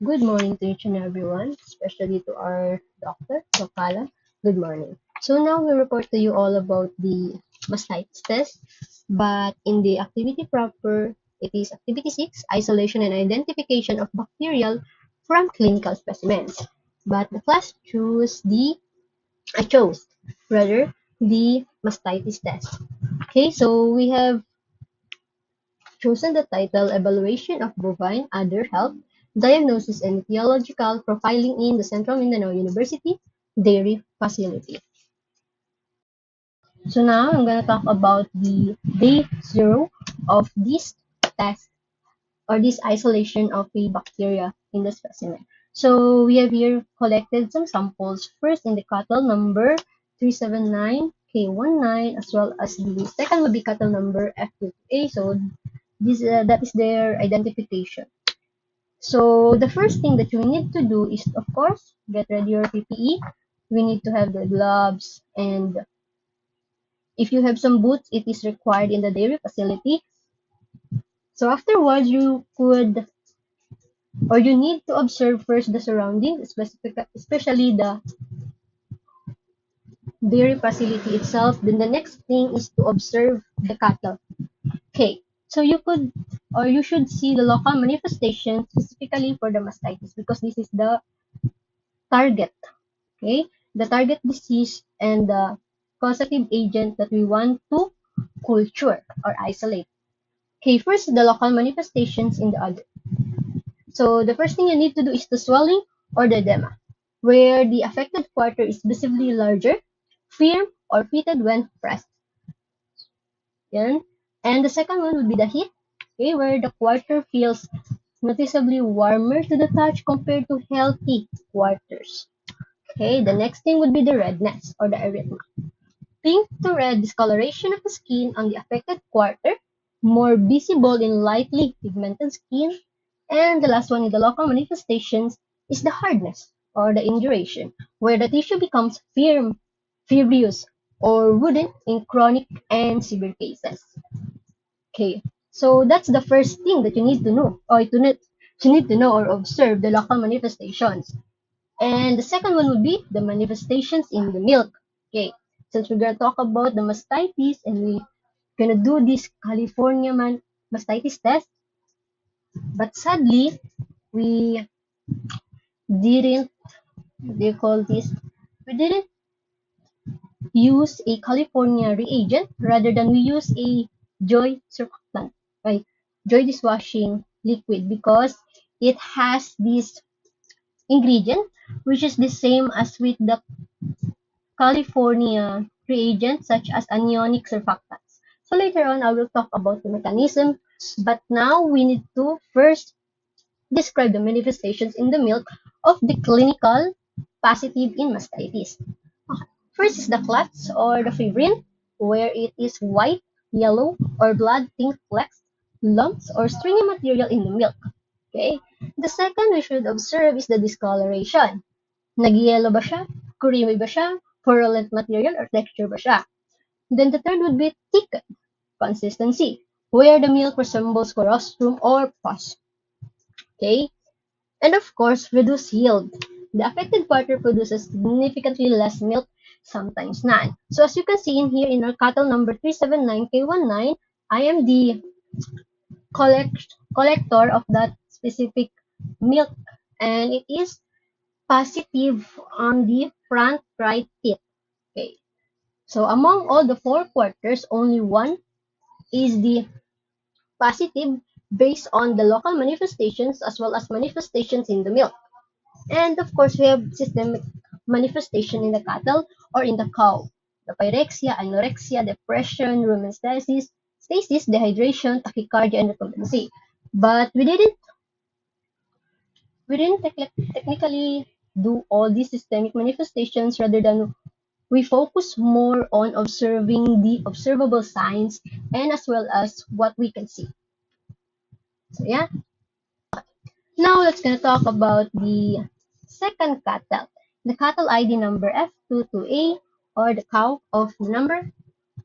Good morning to each and everyone, especially to our doctor, Sokala. Good morning. So now we report to you all about the mastitis test, but in the activity proper, it is activity 6, isolation and identification of bacterial from clinical specimens. But the class I chose rather the mastitis test. Okay, so we have chosen the title Evaluation of Bovine Udder Health, Diagnosis and Etiological Profiling in the Central Mindanao University Dairy Facility. So now I'm going to talk about the day zero of this test or this isolation of a bacteria in the specimen. So we have here collected some samples, first in the cattle number 379K19, as well as the second would be cattle number F2A. So that is their identification. So the first thing that you need to do is, of course, get ready your PPE. We need to have the gloves, and if you have some boots, it is required in the dairy facility. So afterwards, you need to observe first the surroundings, especially the dairy facility itself. Then the next thing is to observe the cattle. Okay, so you should see the local manifestation specifically for the mastitis because this is the target. Okay, the target disease and the causative agent that we want to culture or isolate. Okay, first the local manifestations in the udder. So the first thing you need to do is the swelling or the edema, where the affected quarter is visibly larger, firm, or fitted when pressed. Yan. And the second one would be the heat, okay, where the quarter feels noticeably warmer to the touch compared to healthy quarters. Okay, the next thing would be the redness or the erythema. Pink to red discoloration of the skin on the affected quarter, more visible in lightly pigmented skin. And the last one in the local manifestations is the hardness or the induration, where the tissue becomes firm, fibrous, or wooden in chronic and severe cases. Okay, so that's the first thing that you need to know, or you need to know or observe the local manifestations. And the second one would be the manifestations in the milk. Okay, since we're gonna talk about the mastitis and we're gonna do this California mastitis test, but sadly we didn't. What do you call this? We didn't use a California reagent. Rather than we use a Joy surfactant, right? Joy dishwashing liquid because it has this ingredient which is the same as with the California reagents such as anionic surfactants. So later on, I will talk about the mechanism, but now we need to first describe the manifestations in the milk of the clinical positive in mastitis. Okay. First is the clots or the fibrin, where it is white, yellow, or blood-tinct flecks, lumps, or stringy material in the milk. Okay. The second we should observe is the discoloration. Nag-yellow ba siya? Creamy ba siya? Purulent material or texture ba siya? Then the third would be thickened consistency, where the milk resembles colostrum or pus. Okay? And of course, reduced yield. The affected quarter produces significantly less milk, sometimes none. So as you can see in here in our cattle number 379K19, I am the collector of that specific milk, and it is positive on the front right teeth. Okay. So among all the four quarters, only one is the positive based on the local manifestations as well as manifestations in the milk. And of course, we have systemic manifestation in the cattle or in the cow. The pyrexia, anorexia, depression, rumen stasis, dehydration, tachycardia, and recumbency. But we didn't technically do all these systemic manifestations, rather than we focus more on observing the observable signs and as well as what we can see. So yeah, now let's gonna talk about the second cattle, the cattle ID number F22A or the cow of the number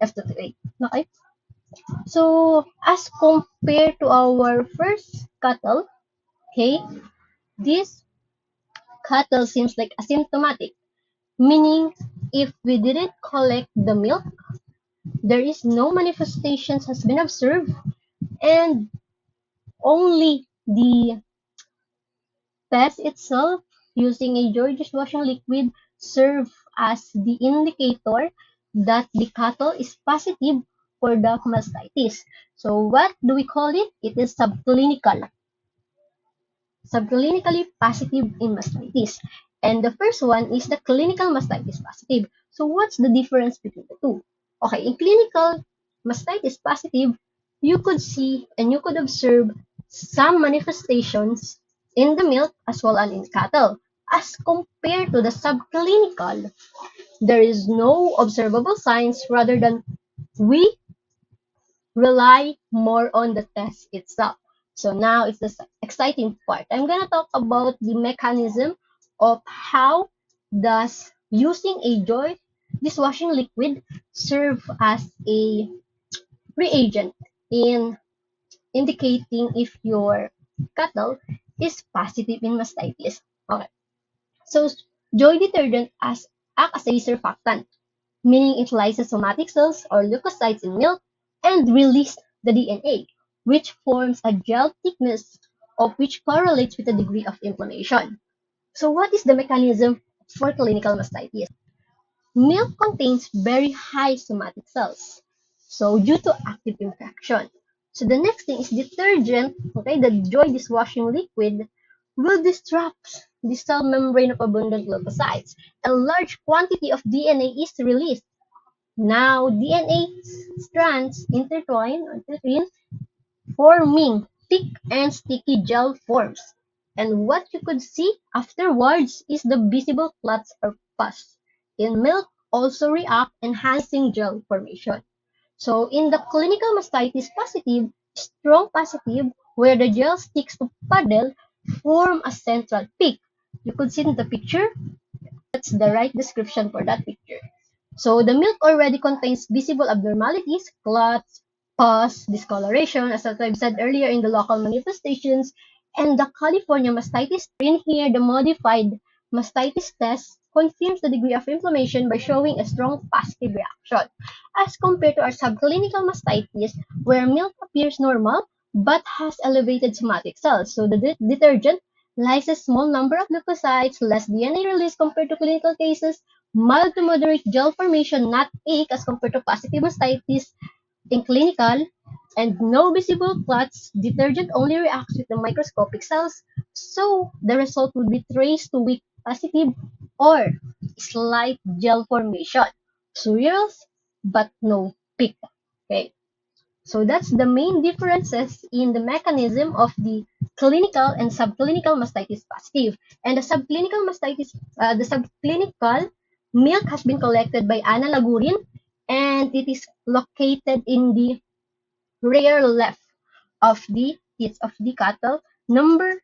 F22A. Okay, so as compared to our first cattle, okay, This cattle seems like asymptomatic, meaning if we didn't collect the milk, there is no manifestations has been observed, and only the test itself using a joy dishwashing liquid serve as the indicator that the cattle is positive for the mastitis. So what do we call it? It is subclinically positive in mastitis. And the first one is the clinical mastitis positive. So what's the difference between the two? Okay, in clinical mastitis positive, you could see and you could observe some manifestations in the milk as well as in cattle. As compared to the subclinical, there is no observable signs rather than we rely more on the test itself. So now it's the exciting part. I'm going to talk about the mechanism of how does using a joy dishwashing liquid serve as a reagent in indicating if your cattle is positive in mastitis. Okay. So joy detergent act as a surfactant, meaning it lyses somatic cells or leukocytes in milk and release the DNA, which forms a gel thickness of which correlates with the degree of inflammation. So what is the mechanism for clinical mastitis? Milk contains very high somatic cells, so due to active infection. So the next thing is detergent, okay, the joy dishwashing liquid will disrupt the cell membrane of abundant leukocytes. A large quantity of DNA is released. Now, DNA strands intertwine, forming thick and sticky gel forms. And what you could see afterwards is the visible clots or pus. In milk also react enhancing gel formation. So in the clinical mastitis positive, strong positive, where the gel sticks to puddle, form a central peak. You could see in the picture, that's the right description for that picture. So the milk already contains visible abnormalities, clots, pus, discoloration, as I've said earlier in the local manifestations, and the California mastitis. In here, the modified mastitis test confirms the degree of inflammation by showing a strong positive reaction, as compared to our subclinical mastitis, where milk appears normal but has elevated somatic cells. So the detergent lyses small number of leukocytes, less DNA release compared to clinical cases, mild to moderate gel formation, not ache as compared to positive mastitis in clinical, and no visible clots. Detergent only reacts with the microscopic cells, so the result would be traced to weak positive or slight gel formation. Swirls, but no peak. Okay. So that's the main differences in the mechanism of the clinical and subclinical mastitis positive. And the subclinical milk has been collected by Anna Lagurin, and it is located in the rear left of the teats of the cattle, number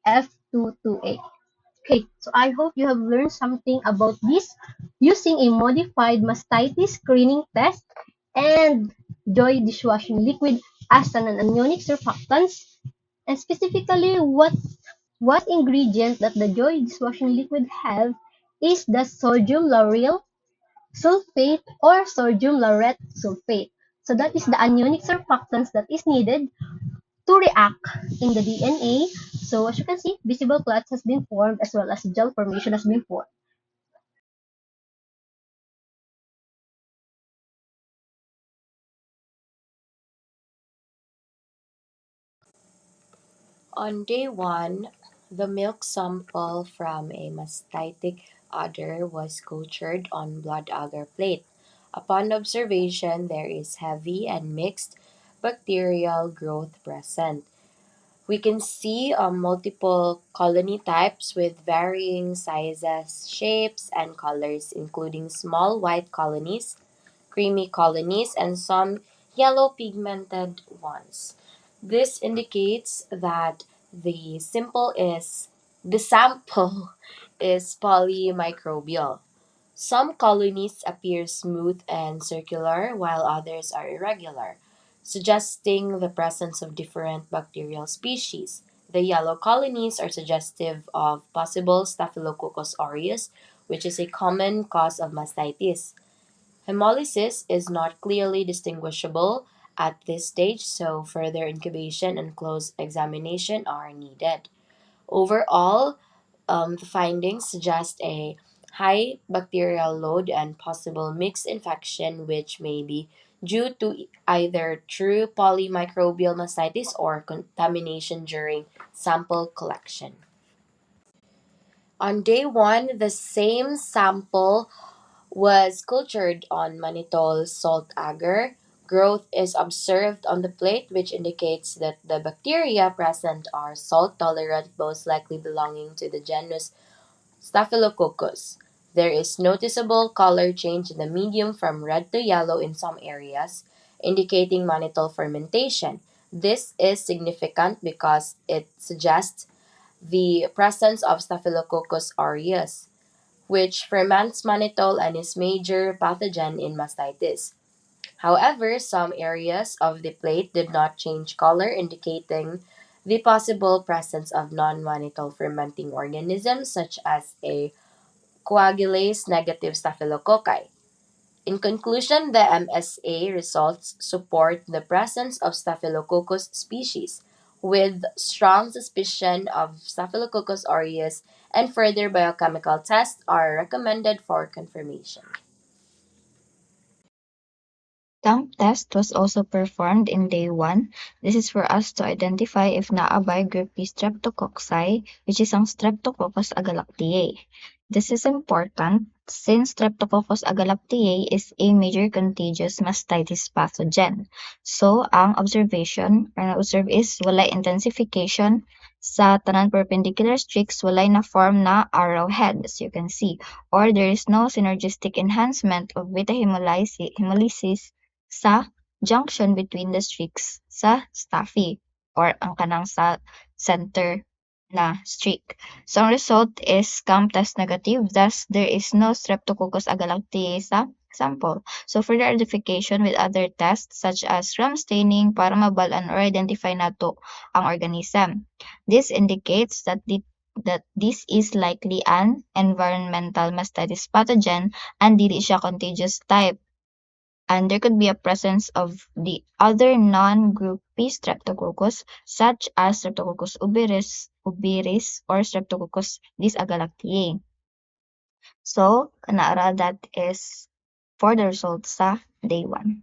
F228. Okay, so I hope you have learned something about this using a modified mastitis screening test and Joy dishwashing liquid as an anionic surfactant, and specifically what ingredient that the Joy dishwashing liquid have is the sodium lauryl sulfate or sodium laureth sulfate. So that is the anionic surfactants that is needed to react in the DNA. So as you can see, visible clots has been formed as well as gel formation has been formed. On day one, the milk sample from a mastitic udder was cultured on blood agar plate. Upon observation, there is heavy and mixed bacterial growth present. We can see multiple colony types with varying sizes, shapes, and colors, including small white colonies, creamy colonies, and some yellow pigmented ones. This indicates that the sample is polymicrobial. Some colonies appear smooth and circular while others are irregular, suggesting the presence of different bacterial species. The yellow colonies are suggestive of possible Staphylococcus aureus, which is a common cause of mastitis. Hemolysis is not clearly distinguishable at this stage, so further incubation and close examination are needed. Overall, the findings suggest a high bacterial load and possible mixed infection, which may be due to either true polymicrobial mastitis or contamination during sample collection. On day one, the same sample was cultured on mannitol salt agar. Growth is observed on the plate, which indicates that the bacteria present are salt tolerant, most likely belonging to the genus Staphylococcus. There is noticeable color change in the medium from red to yellow in some areas, indicating mannitol fermentation. This is significant because it suggests the presence of Staphylococcus aureus, which ferments mannitol and is major pathogen in mastitis. However, some areas of the plate did not change color, indicating the possible presence of non-mannitol fermenting organisms such as a coagulase negative staphylococci. In conclusion, the MSA results support the presence of Staphylococcus species, with strong suspicion of Staphylococcus aureus, and further biochemical tests are recommended for confirmation. Stamp test was also performed in day 1. This is for us to identify if naabay group B streptococci, which is ang Streptococcus agalactiae. This is important since Streptococcus agalactiae is a major contagious mastitis pathogen. So, ang observation or na-observe is walay intensification sa tanan perpendicular streaks, walay na form na arrowhead, as you can see, or there is no synergistic enhancement of beta hemolysis sa junction between the streaks sa staffy or ang kanang sa center na streak. So, ang result is CAM test negative, thus there is no Streptococcus agalactiae sa sample. So, further identification with other tests such as ram staining para mabalan or identify nato ang organism. This indicates that this is likely an environmental mastitis pathogen and dili siya contagious type, and there could be a presence of the other non-groupy streptococcus such as Streptococcus uberis or Streptococcus dysagalactiae. So, kanaara that is for the results sa day 1.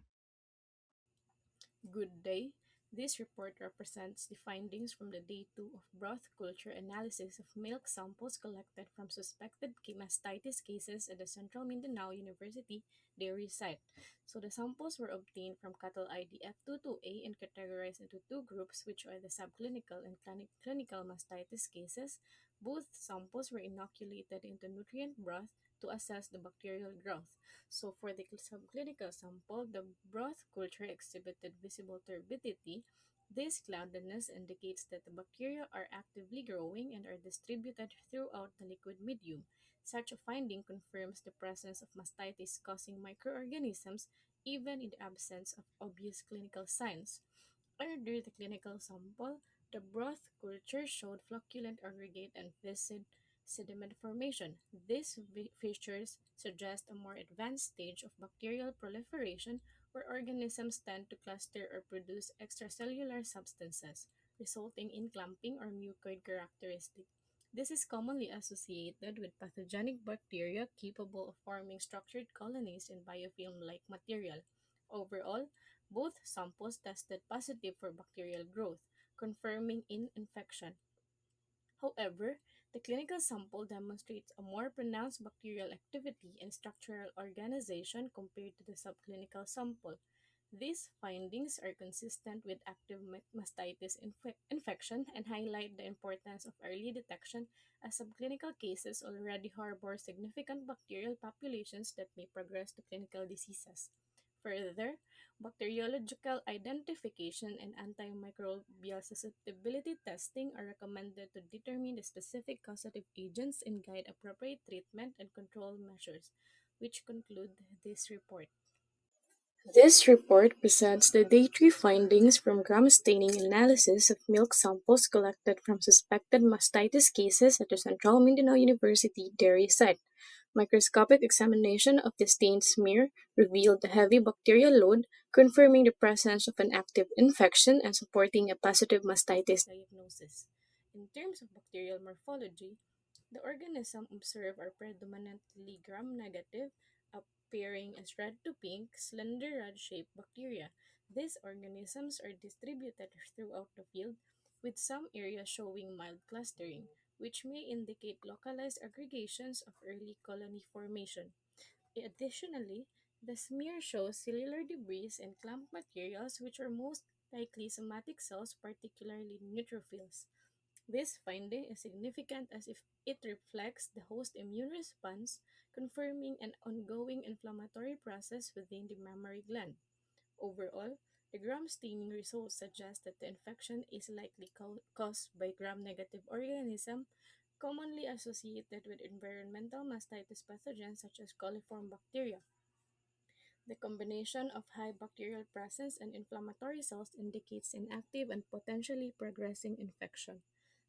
Good day. This report represents the findings from the day 2 of broth culture analysis of milk samples collected from suspected mastitis cases at the Central Mindanao University dairy site. So the samples were obtained from cattle ID F22A and categorized into two groups, which are the subclinical and clinical mastitis cases. Both samples were inoculated into nutrient broth to assess the bacterial growth. So for the subclinical sample, the broth culture exhibited visible turbidity. This cloudiness indicates that the bacteria are actively growing and are distributed throughout the liquid medium. Such a finding confirms the presence of mastitis causing microorganisms even in the absence of obvious clinical signs. Under the clinical sample, the broth culture showed flocculent aggregate and viscid sediment formation. These features suggest a more advanced stage of bacterial proliferation where organisms tend to cluster or produce extracellular substances, resulting in clumping or mucoid characteristics. This is commonly associated with pathogenic bacteria capable of forming structured colonies in biofilm like material. Overall, both samples tested positive for bacterial growth, confirming in infection. However, the clinical sample demonstrates a more pronounced bacterial activity and structural organization compared to the subclinical sample. These findings are consistent with active mastitis infection and highlight the importance of early detection, as subclinical cases already harbor significant bacterial populations that may progress to clinical diseases. Further, bacteriological identification and antimicrobial susceptibility testing are recommended to determine the specific causative agents and guide appropriate treatment and control measures, which conclude this report. This report presents the day 3 findings from gram staining analysis of milk samples collected from suspected mastitis cases at the Central Mindanao University dairy site. Microscopic examination of the stained smear revealed a heavy bacterial load, confirming the presence of an active infection and supporting a positive mastitis diagnosis. In terms of bacterial morphology, the organisms observed are predominantly gram-negative, appearing as red to pink, slender rod-shaped bacteria. These organisms are distributed throughout the field, with some areas showing mild clustering, which may indicate localized aggregations of early colony formation. Additionally, the smear shows cellular debris and clump materials, which are most likely somatic cells, particularly neutrophils. This finding is significant as if it reflects the host immune response, confirming an ongoing inflammatory process within the mammary gland. Overall, the gram staining results suggest that the infection is likely caused by gram-negative organisms commonly associated with environmental mastitis pathogens such as coliform bacteria. The combination of high bacterial presence and inflammatory cells indicates an active and potentially progressing infection.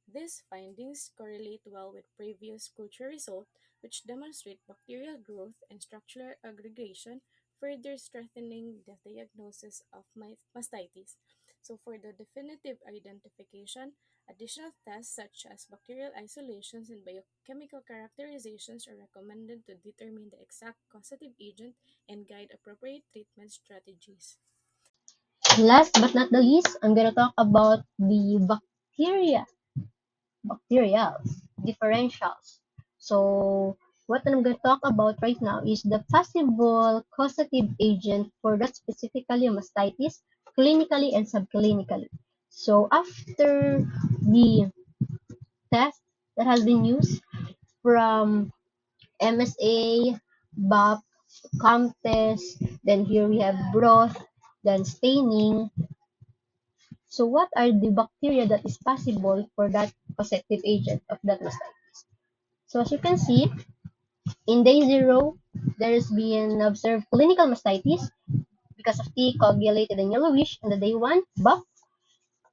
These findings correlate well with previous culture results, which demonstrate bacterial growth and structural aggregation, further strengthening the diagnosis of mastitis. So, for the definitive identification, additional tests such as bacterial isolations and biochemical characterizations are recommended to determine the exact causative agent and guide appropriate treatment strategies. Last but not the least, I'm gonna talk about the bacterials, differentials. So what I'm going to talk about right now is the possible causative agent for that specifically mastitis, clinically and subclinically. So after the test that has been used from MSA, BAP, COMTES, then here we have broth, then staining. So what are the bacteria that is possible for that causative agent of that mastitis? So as you can see, in day 0, there is being observed clinical mastitis because of tea, coagulated and yellowish. In the day 1, buff,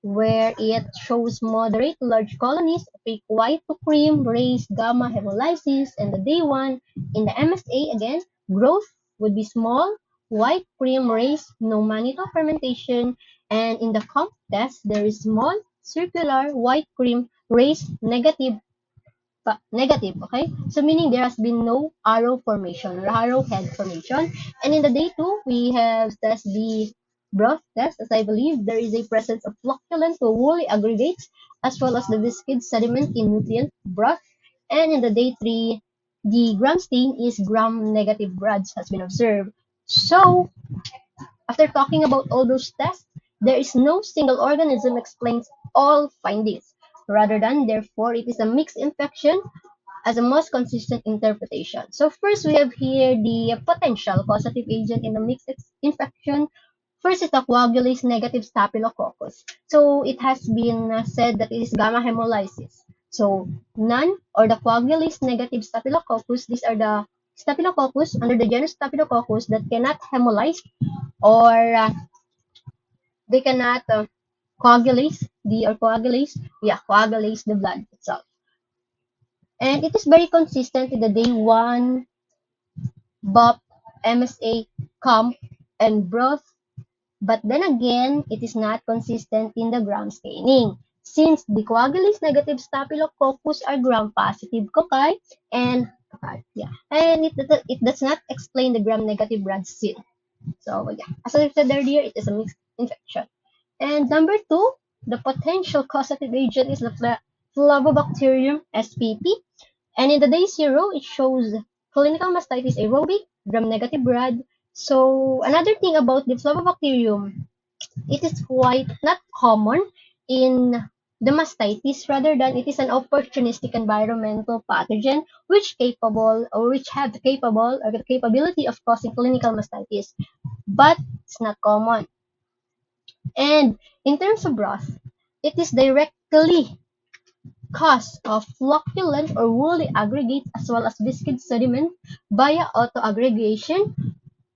where it shows moderate to large colonies, opaque white to cream, raised gamma hemolysis. And the day 1, in the MSA again, growth would be small, white cream raised, no mannitol fermentation. And in the comp test, there is small, circular, white cream raised, negative, okay? So meaning there has been no arrow formation or arrowhead formation. And in the day 2, we have test the broth test, as I believe there is a presence of flocculent to woolly aggregates as well as the viscid sediment in nutrient broth. And in the day 3, the gram stain is gram negative rods has been observed. So after talking about all those tests, there is no single organism explains all findings. Rather than, therefore, it is a mixed infection as a most consistent interpretation. So first, we have here the potential causative agent in the mixed infection. First is the coagulase negative staphylococcus. So it has been said that it is gamma hemolysis. So none or the coagulase negative staphylococcus, these are the staphylococcus under the genus staphylococcus that cannot hemolyze or they cannot coagulate the blood itself. And it is very consistent in the day 1 BOP, MSA, COMP, and broth. But then again, it is not consistent in the gram staining. Since the coagulase negative staphylococcus are gram positive cocci and it does not explain the gram negative rad sin. So yeah, as I said earlier, it is a mixed infection. And number 2, the potential causative agent is the Flavobacterium spp. And in the day 0, it shows clinical mastitis aerobic, gram-negative rad. So another thing about the Flavobacterium, it is quite not common in the mastitis rather than it is an opportunistic environmental pathogen which have the capability of causing clinical mastitis, but it's not common. And in terms of broth, it is directly cause of flocculent or woolly aggregates as well as viscid sediment via autoaggregation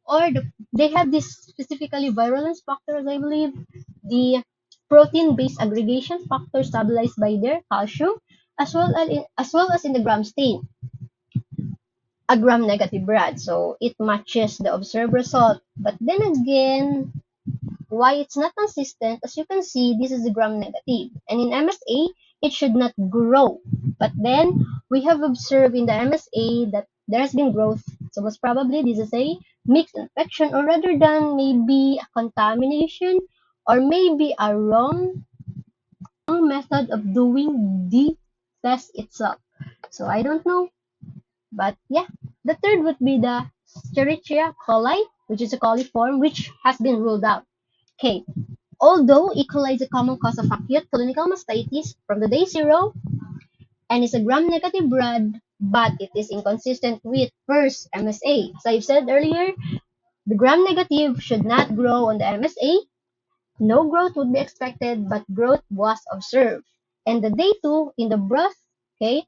or the they have this specifically virulence factors, I believe, the protein-based aggregation factor stabilized by their calcium, as well as in the gram stain, a gram-negative rad. So it matches the observed result. But then again, why it's not consistent, as you can see, this is the gram-negative. And in MSA, it should not grow. But then, we have observed in the MSA that there has been growth. So most probably, this is a mixed infection, or rather than maybe a contamination, or maybe a wrong method of doing the test itself. So I don't know. But yeah, the third would be the Escherichia coli, which is a coliform, which has been ruled out. Okay, although E. coli is a common cause of acute clinical mastitis from the day zero and is a gram-negative blood, but it is inconsistent with first MSA. As I've said earlier, the gram-negative should not grow on the MSA. No growth would be expected, but growth was observed. And the day two in the broth, okay,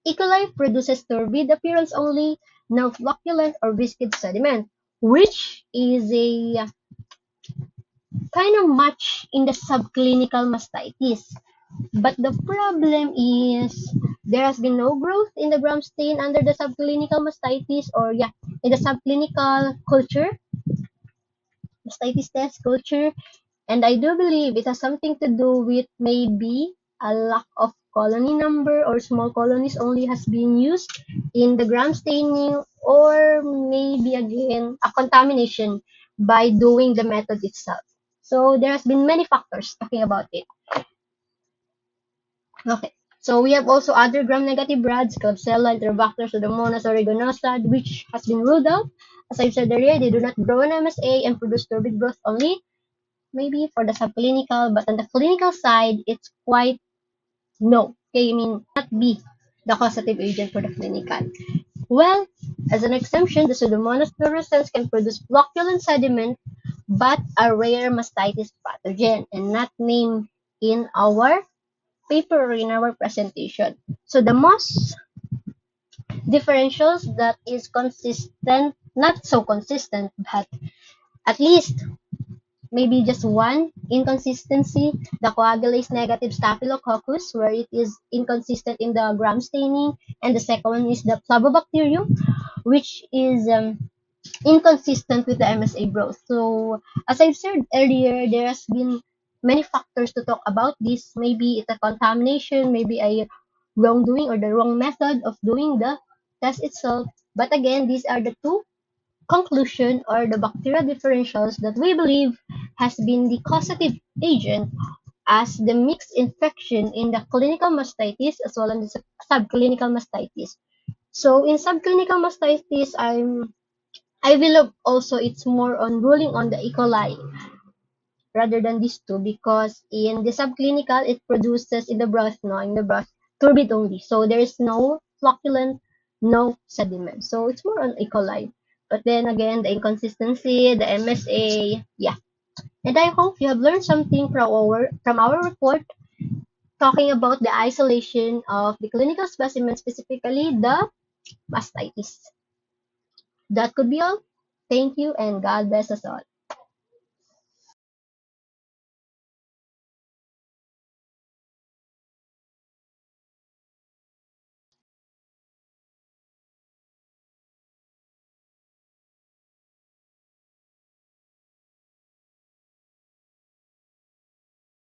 E. coli produces turbid appearance only, no flocculent or viscid sediment, which is a kind of much in the subclinical mastitis. But the problem is there has been no growth in the gram stain under the subclinical mastitis, or yeah, in the subclinical culture, mastitis test culture. And I do believe it has something to do with maybe a lack of colony number, or small colonies only has been used in the gram staining, or maybe again a contamination by doing the method itself. So there has been many factors talking about it. Okay. So we have also other gram-negative rads, Klebsiella, Enterobacter, Pseudomonas aeruginosa, which has been ruled out. As I've said earlier, they do not grow in MSA and produce turbid growth only, maybe for the subclinical, but on the clinical side, it's quite no. Okay, I mean, not be the causative agent for the clinical. Well, as an exemption, the Pseudomonas fluorescens can produce flocculent sediment, but a rare mastitis pathogen and not named in our paper or in our presentation. So the most differentials that is consistent, not so consistent, but at least maybe just one inconsistency, the coagulase negative staphylococcus, where it is inconsistent in the gram staining, and the second one is the flavobacterium, which is inconsistent with the MSA growth. So, as I've said earlier, there has been many factors to talk about this. Maybe it's a contamination, maybe a wrongdoing or the wrong method of doing the test itself. But again, these are the two conclusion or the bacterial differentials that we believe has been the causative agent as the mixed infection in the clinical mastitis as well as the subclinical mastitis. So in subclinical mastitis, I believe also it's more on ruling on the E. coli rather than these two, because in the subclinical it produces in the broth, no, in the broth turbid only. So there is no flocculent, no sediment. So it's more on E. coli. But then again, the inconsistency, the MSA, yeah. And I hope you have learned something from our report talking about the isolation of the clinical specimen, specifically the mastitis. That could be all. Thank you and God bless us all.